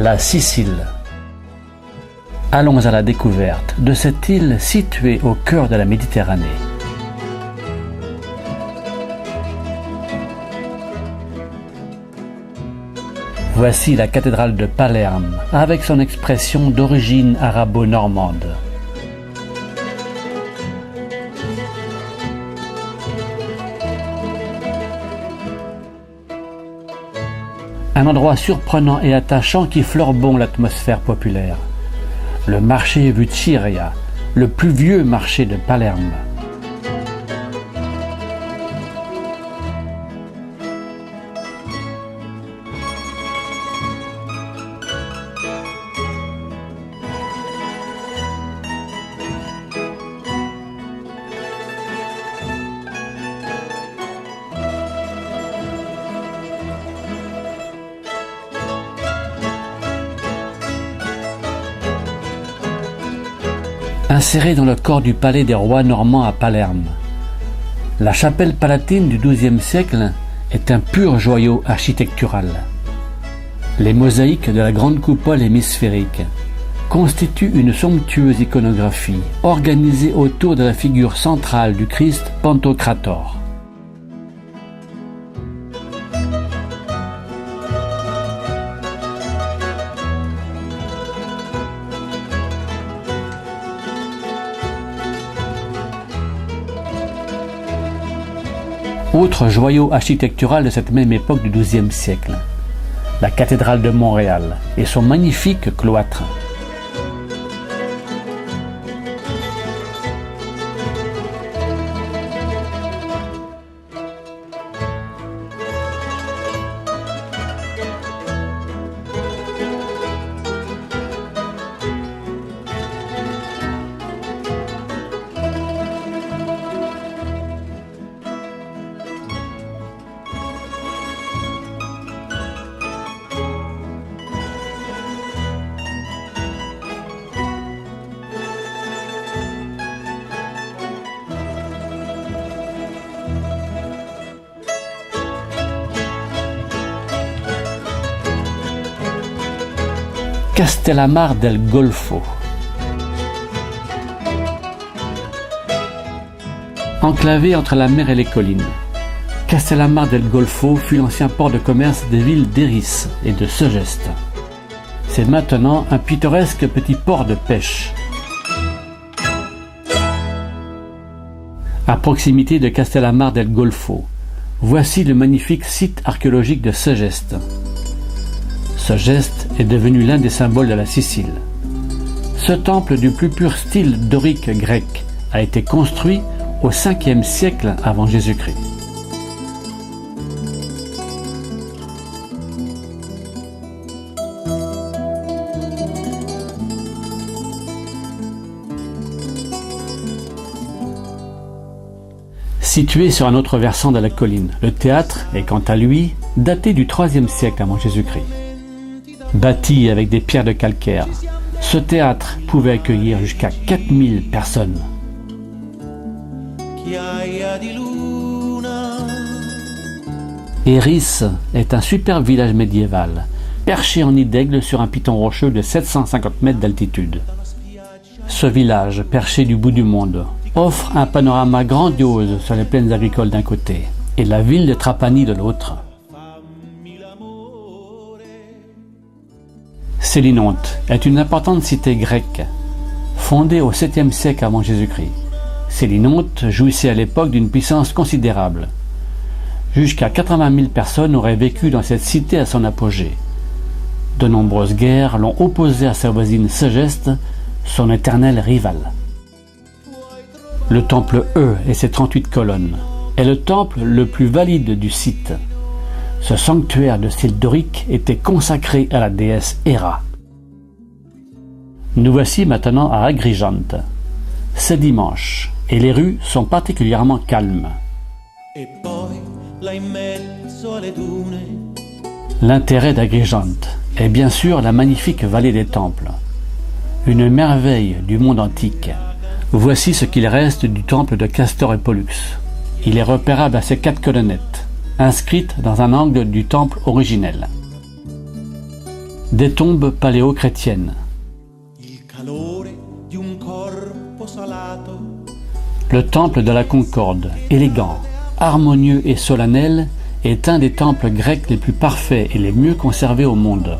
La Sicile. Allons à la découverte de cette île située au cœur de la Méditerranée. Voici la cathédrale de Palerme, avec son expression d'origine arabo-normande. Un endroit surprenant et attachant qui fleure bon l'atmosphère populaire. Le marché Vucciria, le plus vieux marché de Palerme. Insérée dans le corps du palais des rois normands à Palerme. La chapelle palatine du XIIe siècle est un pur joyau architectural. Les mosaïques de la grande coupole hémisphérique constituent une somptueuse iconographie organisée autour de la figure centrale du Christ Pantocrator. Autre joyau architectural de cette même époque du XIIe siècle, la cathédrale de Montréal et son magnifique cloître. Castellammare del Golfo. Enclavé entre la mer et les collines, Castellammare del Golfo fut l'ancien port de commerce des villes d'Eris et de Segeste. C'est maintenant un pittoresque petit port de pêche. À proximité de Castellammare del Golfo, voici le magnifique site archéologique de Segeste. Segeste est devenu l'un des symboles de la Sicile. Ce temple du plus pur style dorique grec a été construit au 5e siècle avant Jésus-Christ. Situé sur un autre versant de la colline, le théâtre est quant à lui daté du 3e siècle avant Jésus-Christ. Bâti avec des pierres de calcaire, ce théâtre pouvait accueillir jusqu'à 4000 personnes. Eris est un superbe village médiéval, perché en nid d'aigle sur un piton rocheux de 750 mètres d'altitude. Ce village, perché du bout du monde, offre un panorama grandiose sur les plaines agricoles d'un côté et la ville de Trapani de l'autre. Sélinonte est une importante cité grecque, fondée au 7e siècle avant Jésus-Christ. Sélinonte jouissait à l'époque d'une puissance considérable. Jusqu'à 80 000 personnes auraient vécu dans cette cité à son apogée. De nombreuses guerres l'ont opposée à sa voisine Segeste, son éternelle rivale. Le temple E et ses 38 colonnes est le temple le plus valide du site. Ce sanctuaire de style dorique était consacré à la déesse Héra. Nous voici maintenant à Agrigente. C'est dimanche et les rues sont particulièrement calmes. L'intérêt d'Agrigente est bien sûr la magnifique vallée des Temples. Une merveille du monde antique. Voici ce qu'il reste du temple de Castor et Pollux. Il est repérable à ses 4 colonnettes, inscrites dans un angle du temple originel. Des tombes paléo-chrétiennes. Le temple de la Concorde, élégant, harmonieux et solennel, est un des temples grecs les plus parfaits et les mieux conservés au monde.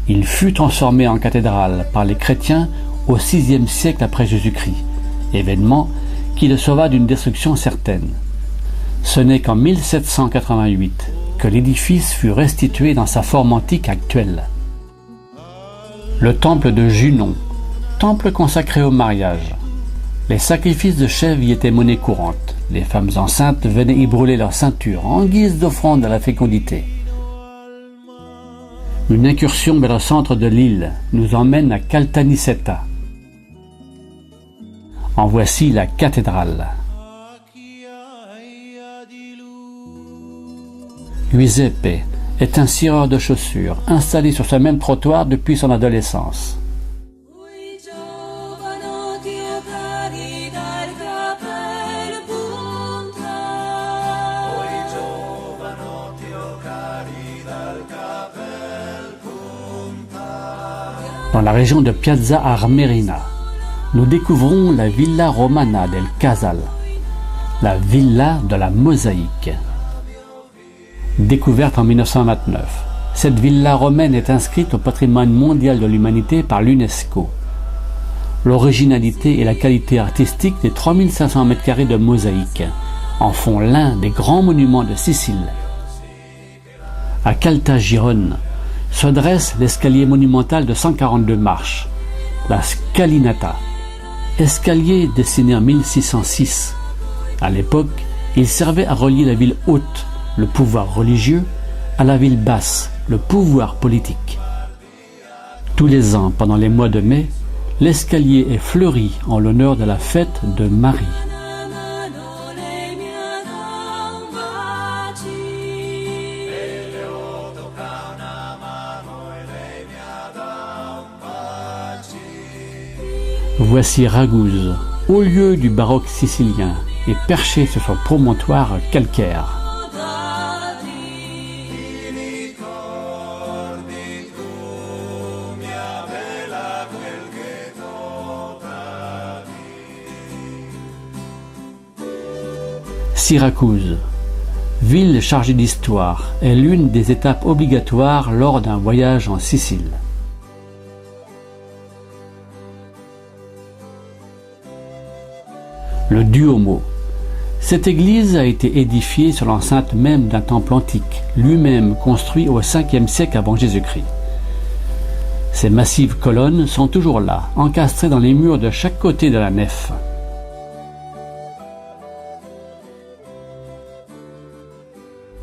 Il fut transformé en cathédrale par les chrétiens au VIe siècle après Jésus-Christ, événement qui le sauva d'une destruction certaine. Ce n'est qu'en 1788 que l'édifice fut restitué dans sa forme antique actuelle. Le temple de Junon, temple consacré au mariage. Les sacrifices de chèvres y étaient monnaie courante. Les femmes enceintes venaient y brûler leur ceinture en guise d'offrande à la fécondité. Une incursion vers le centre de l'île nous emmène à Caltanissetta. En voici la cathédrale. Giuseppe est un cireur de chaussures installé sur ce même trottoir depuis son adolescence. Dans la région de Piazza Armerina, nous découvrons la Villa Romana del Casal, la villa de la mosaïque. Découverte en 1929, cette villa romaine est inscrite au patrimoine mondial de l'humanité par l'UNESCO. L'originalité et la qualité artistique des 3500 m² de mosaïque en font l'un des grands monuments de Sicile. À Caltagirone se dresse l'escalier monumental de 142 marches, la Scalinata, escalier dessiné en 1606. À l'époque, il servait à relier la ville haute, le pouvoir religieux, à la ville basse, le pouvoir politique. Tous les ans, pendant les mois de mai, l'escalier est fleuri en l'honneur de la fête de Marie. Voici Raguse, haut lieu du baroque sicilien et perché sur son promontoire calcaire. Syracuse, ville chargée d'histoire, est l'une des étapes obligatoires lors d'un voyage en Sicile. Le Duomo. Cette église a été édifiée sur l'enceinte même d'un temple antique, lui-même construit au 5e siècle avant Jésus-Christ. Ces massives colonnes sont toujours là, encastrées dans les murs de chaque côté de la nef.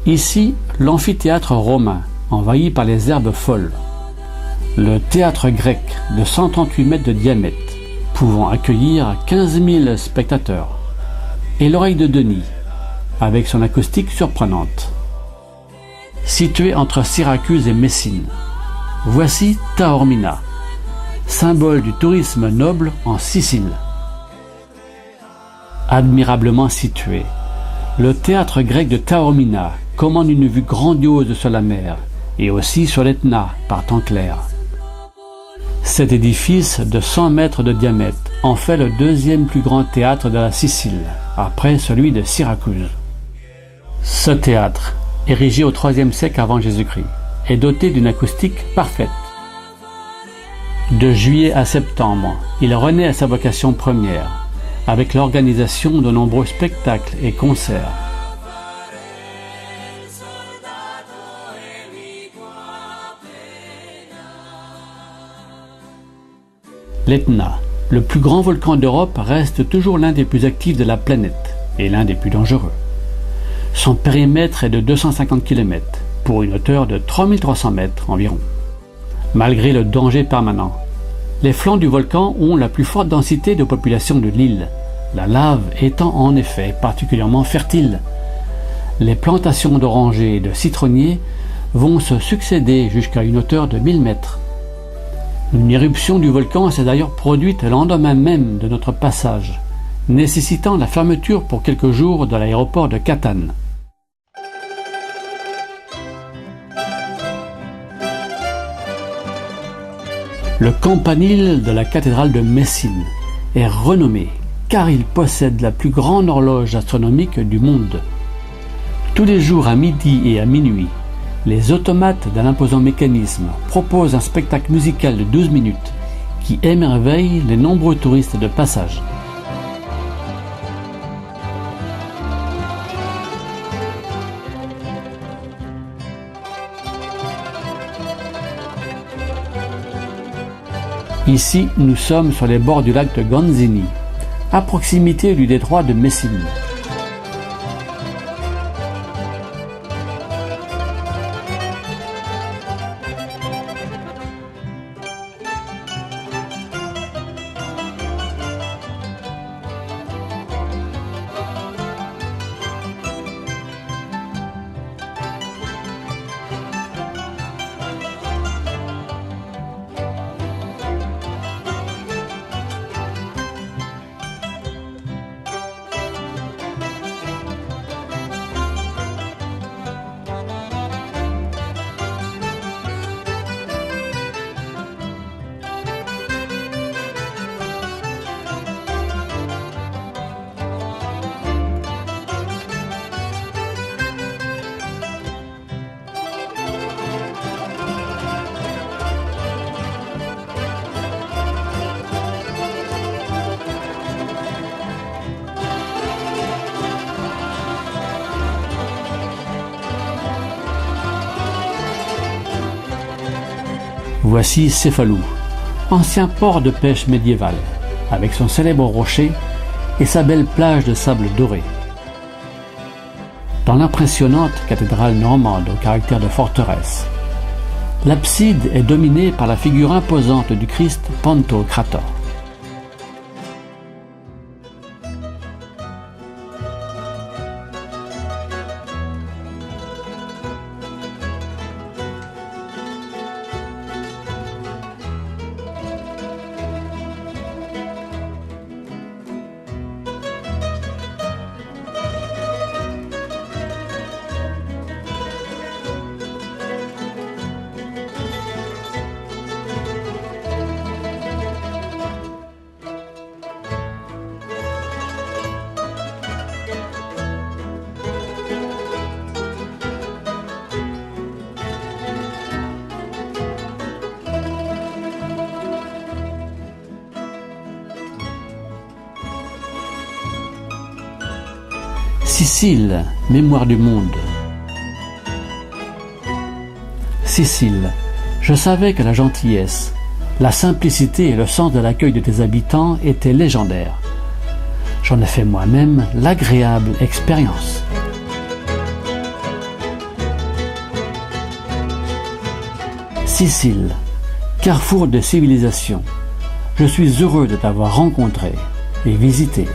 Ici, l'amphithéâtre romain, envahi par les herbes folles. Le théâtre grec, de 138 mètres de diamètre, pouvant accueillir 15 000 spectateurs. Et l'oreille de Denis, avec son acoustique surprenante. Situé entre Syracuse et Messine, voici Taormina, symbole du tourisme noble en Sicile. Admirablement situé, le théâtre grec de Taormina commande une vue grandiose sur la mer et aussi sur l'Etna par temps clair. Cet édifice de 100 mètres de diamètre en fait le deuxième plus grand théâtre de la Sicile, après celui de Syracuse. Ce théâtre, érigé au IIIe siècle avant Jésus-Christ, est doté d'une acoustique parfaite. De juillet à septembre, il renaît à sa vocation première, avec l'organisation de nombreux spectacles et concerts. L'Etna, le plus grand volcan d'Europe, reste toujours l'un des plus actifs de la planète et l'un des plus dangereux. Son périmètre est de 250 km, pour une hauteur de 3300 mètres environ. Malgré le danger permanent, les flancs du volcan ont la plus forte densité de population de l'île, la lave étant en effet particulièrement fertile. Les plantations d'orangers et de citronniers vont se succéder jusqu'à une hauteur de 1000 mètres. Une éruption du volcan s'est d'ailleurs produite le lendemain même de notre passage, nécessitant la fermeture pour quelques jours de l'aéroport de Catane. Le campanile de la cathédrale de Messine est renommé car il possède la plus grande horloge astronomique du monde. Tous les jours à midi et à minuit, les automates d'un imposant mécanisme proposent un spectacle musical de 12 minutes qui émerveille les nombreux touristes de passage. Ici, nous sommes sur les bords du lac de Ganzini, à proximité du détroit de Messine. Voici Cefalù, ancien port de pêche médiéval, avec son célèbre rocher et sa belle plage de sable doré. Dans l'impressionnante cathédrale normande au caractère de forteresse, l'abside est dominée par la figure imposante du Christ Pantocrator. Sicile, mémoire du monde. Sicile, je savais que la gentillesse, la simplicité et le sens de l'accueil de tes habitants étaient légendaires. J'en ai fait moi-même l'agréable expérience. Sicile, carrefour de civilisation, je suis heureux de t'avoir rencontré et visité.